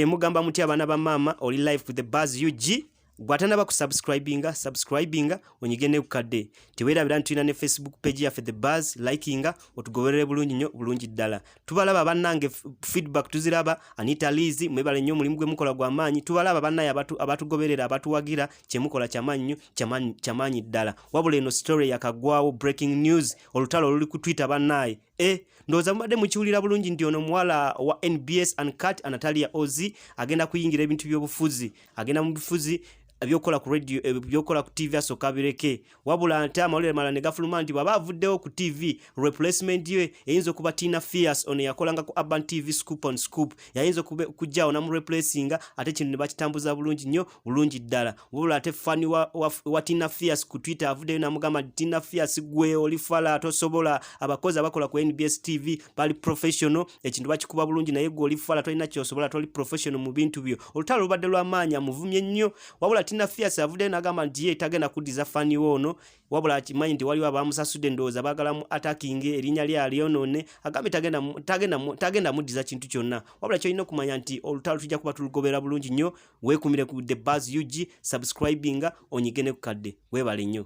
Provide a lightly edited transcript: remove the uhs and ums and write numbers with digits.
Mugamba muti abana ba mama oli live with the Buzz UG. Gwatana ba subscribinga onyigene kukadde. Tewerabira ntuna ne Facebook page ya the Buzz likinga otugoberere bulungi nnyo bulungi ddala. Tubalaba bannange feedback tuziraba Anita Lizi mwebale nnyo mulimu gwe mukola gwa maanyi. Tubalaba bannaye abatugoberera abatuwagira kye mukola kyamaanyi nnyo kyamaanyi ddala. Wabula eno story yakagwawo breaking news olutalo luli ku Twitter bannaye. Ndoza mbadde mukiwulira bulungi ndi ono muwala wa NBS Uncut Anatalia Ozzy agenda kuyingira ebintu by'obufuzi. Agenda mu bufuzi byokola ku radio byokola ku TV asoka bireke. Wabula ante amawulire malane gafuluma nti baba avuddewo ku TV replacement ye eyinza kuba Tina Fierce ono yakolanga ku Urban TV Scoop on Scoop yayinza kujja ona mu replacinga ate kino ne bakitambuza bulungi nnyo bulungi ddala. Wabula ate fani wa Tina Fierce ku Twitter avuddeyo namugamba Tina Fierce gwe oli fala tosobola abakozi abakola ku NBS TV bali professional ekintu bakikuba bulungi naye gwe oli fala tolina kyosobola toli professional mu bintu byo. Olutalo lubadde lw'amaanyi amuvumye nnyo. Wabula Tina Fierce avudde nagamba nti ye tagenda kudiza fani wono wabula akimanyi nti waliwo abamusasudde ndowooza baagala mu attacking erinnya lya lyonone agambe tagenda mudiza kintu kyonna. Wabula kyolina okumanya nti olutalo tujja kuba tulugobera bulungi nnyo. Weekumire ku The Buzz UG subscribinga onyigene ku kadde weebale nnyo.